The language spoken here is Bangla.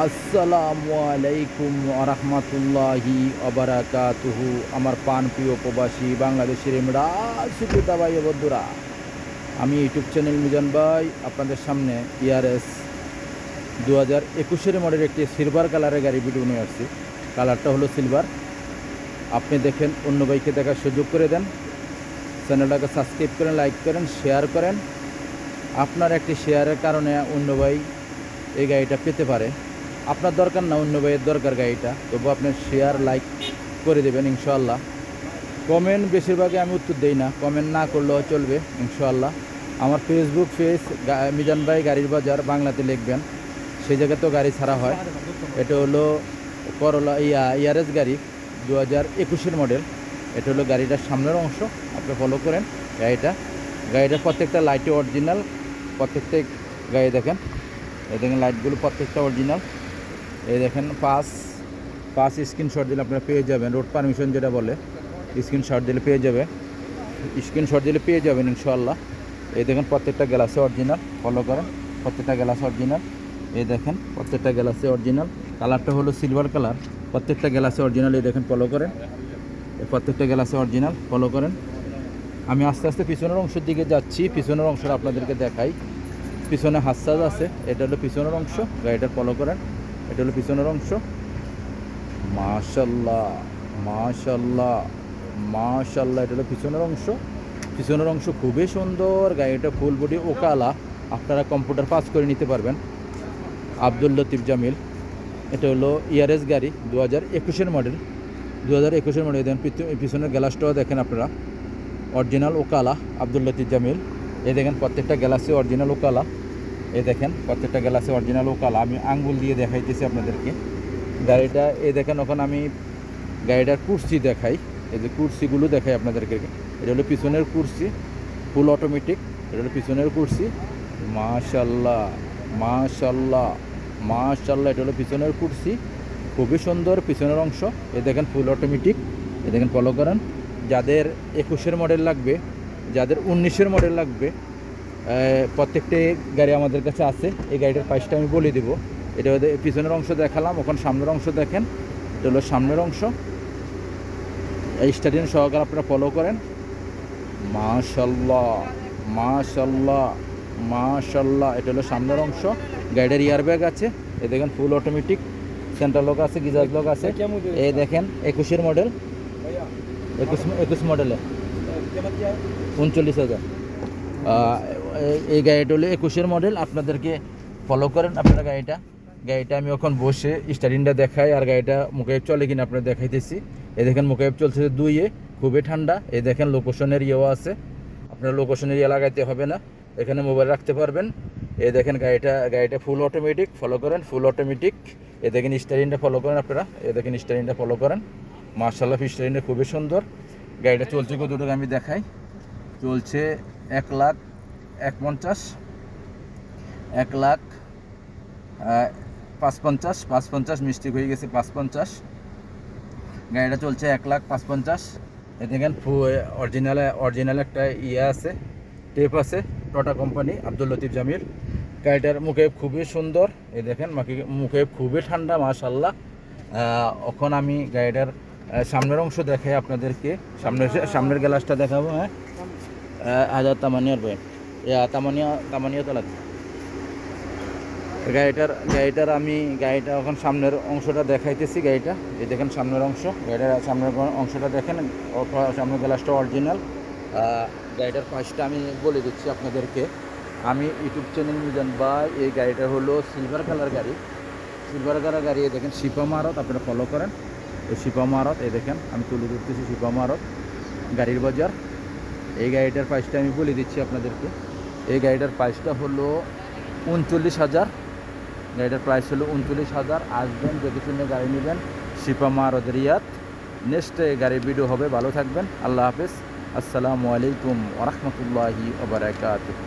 আসসালামু আলাইকুম আরহামতুল্লাহি আবরাকাতুহু। আমার প্রিয় প্রবাসী বাংলাদেশের সুবিধা ভাই বন্ধুরা, আমি ইউটিউব চ্যানেল মিজান ভাই আপনাদের সামনে ইয়ারএস 2021 মডেলের একটি সিলভার কালারের গাড়ি ভিডিও নিয়ে আসছি। কালারটা হলো সিলভার। আপনি দেখেন, অন্য ভাইকে দেখার সুযোগ করে দেন, চ্যানেলটাকে সাবস্ক্রাইব করেন, লাইক করেন, শেয়ার করেন। আপনার একটি শেয়ারের কারণে অন্য ভাই এই গাড়িটা পেতে পারে। আপনার দরকার না, অন্য ভাইয়ের দরকার গাড়িটা, তবু আপনার শেয়ার লাইক করে দেবেন ইনশাআল্লাহ। কমেন্ট বেশিরভাগই আমি উত্তর দেই না, কমেন্ট না করলেও চলবে ইনশাআল্লাহ। আমার ফেসবুক পেজ মিজান ভাই গাড়ির বাজার বাংলাতে লিখবেন, সেই জায়গাতেও গাড়ি ছাড়া হয়। এটা হলো করলা ইয়ারেস গাড়ি 2021 মডেল। এটা হলো গাড়িটার সামনের অংশ, আপনি ফলো করেন। গাড়িটার প্রত্যেকটা লাইটে অরিজিনাল, প্রত্যেকটা গাড়ি দেখেন, এই দেখেন লাইটগুলো প্রত্যেকটা অরিজিনাল। এই দেখেন পাঁচ স্ক্রিনশট দিলে আপনারা পেয়ে যাবেন, রোড পারমিশন যেটা বলে, স্ক্রিনশট দিলে পেয়ে যাবেন ইনশাআল্লাহ। এই দেখেন প্রত্যেকটা গ্লাসে অরিজিনাল, ফলো করেন, প্রত্যেকটা গ্লাসে অরিজিনাল। এই দেখেন প্রত্যেকটা গ্লাসে অরিজিনাল। কালারটা হলো সিলভার কালার, প্রত্যেকটা গ্লাসে অরিজিনাল। এই দেখেন ফলো করেন, প্রত্যেকটা গ্লাসে অরিজিনাল, ফলো করেন। আমি আস্তে আস্তে পিছনের অংশের দিকে যাচ্ছি, পিছনের অংশটা আপনাদেরকে দেখাই। পিছনে হাসাজ আছে, এটা হলো পিছনের অংশ, গাড়িটা ফলো করেন। এটা হলো পিছনের অংশ। মাশাল্লাহ মাশাল্লাহ মাশাল্লাহ, এটা হলো পিছনের অংশ খুবই সুন্দর। গাড়িটা ফুল বডি ওকালা, আপনারা কম্পিউটার পাস করে নিতে পারবেন। আব্দুল লতিফ জামিল। এটা হলো ইয়ারেস গাড়ি 2021 মডেল। দেখেন পিছনের গ্লাসটাও দেখেন আপনারা, অরিজিনাল ওকালা, আব্দুল লতিফ জামিল। এই দেখেন প্রত্যেকটা গ্লাসে অরিজিনাল ওকালা। এই দেখেন প্রত্যেকটা গ্লাসে অরিজিনাল ওকালা। আমি আঙ্গুল দিয়ে দেখাইতেছি আপনাদেরকে গাড়িটা। এই দেখেন, ওখানে আমি গাড়িটার কুর্সি দেখাই, এই যে কুর্সিগুলো দেখাই আপনাদেরকে। এটা হলো পিছনের কুর্সি, ফুল অটোমেটিক। এটা হলো পিছনের কুর্সি। মাশাল্লাহ মাশাল্লাহ মাশাল্লাহ, এটা হলো পিছনের কুর্সি, খুবই সুন্দর পিছনের অংশ। এই দেখেন ফুল অটোমেটিক। এই দেখেন ফলো করেন। যাদের 21 মডেল লাগবে, যাদের 19 মডেল লাগবে, প্রত্যেকটি গাড়ি আমাদের কাছে আছে। এই গাড়িটার প্রাইসটা আমি বলে দেবো। এটা পিছনের অংশ দেখালাম, ওখানে সামনের অংশ দেখেন। এটা হলো সামনের অংশ, এই স্টাডিয়াম সহকারে আপনারা ফলো করেন। মাশাল্লাহ মাশাল্লাহ মাশাল্লাহ, এটা হলো সামনের অংশ। গাড়িটার ইয়ার ব্যাগ আছে, এই দেখেন ফুল অটোমেটিক, সেন্ট্রাল লক আছে, গিজার লক আছে। এই দেখেন 21 মডেল, 21 মডেলে 39,000। এই গাড়িটা হলো 21 মডেল। আপনাদেরকে ফলো করেন আপনারা গাড়িটা আমি এখন বসে স্টারিংটা দেখাই, আর গাড়িটা মুখাইব চলে কিনা আপনারা দেখাইতেছি। এই দেখেন মুখাইব চলছে 2-এ, খুবই ঠান্ডা। এই দেখেন লোকেশনের ইয়েও আছে, আপনারা লোকেশনের ইয়ে লাগাইতে হবে না, এখানে মোবাইল রাখতে পারবেন। এই দেখেন গাড়িটা ফুল অটোমেটিক, ফলো করেন, ফুল অটোমেটিক। এই দেখেন স্টারিংটা ফলো করেন আপনারা, এই দেখেন স্টারিংটা ফলো করেন। মার্শাল্লাহ, স্টারিংটা খুবই সুন্দর। গাড়িটা চলছে কতটুকু আমি দেখাই। চলছে 1,05,550 মিস্টেক হয়ে গেছে, 550। গাড়িটা চলছে 1,05,550। এ দেখেন অরিজিনাল একটা ইয়ে আছে, টেপ আছে, টাটা কোম্পানি, আব্দুল লতিফ জামিল। গাড়িটার মুখে খুবই সুন্দর। এই দেখেন মুখে খুবই ঠান্ডা মাশাল্লাহ। এখন আমি গাড়িটার সামনের অংশ দেখাই আপনাদেরকে, সামনের গ্লাসটা দেখাবো। হ্যাঁ, হাজার তামানিয়ার বই, তামানিয়া তো লাগবে। গাড়িটার আমি এখন সামনের অংশটা দেখাইতেছি। গাড়িটা এই দেখেন সামনের অংশ, গাড়িটার সামনের অংশটা দেখেন, সামনের গ্লাসটা অরিজিনাল। গাড়িটার প্রাইসটা আমি বলে দিচ্ছি আপনাদেরকে। আমি ইউটিউব চ্যানেল মিজান ভাই, এই গাড়িটা হলো সিলভার কালার গাড়ি। এই দেখেন শিপা মারত, আপনারা ফলো করেন। এই শিপা মারত, এই দেখেন আমি তুলে ধরতেছি শিপা মারত গাড়ির বাজার। এই গাড়িটার প্রাইসটা আমি বলে দিচ্ছি আপনাদেরকে। এই গাড়িটার প্রাইসটা হলো 39,000। গাড়িটার প্রাইস হলো 39,000। আসবেন, দেখে শুনে গাড়ি নেবেন। শিপা মারত, রিয়াদ। নেক্সট গাড়ির ভিডিও হবে। ভালো থাকবেন, আল্লাহ হাফেজ, আসসালামু আলাইকুম ওয়া রাহমাতুল্লাহি ওয়া বারাকাতুহু।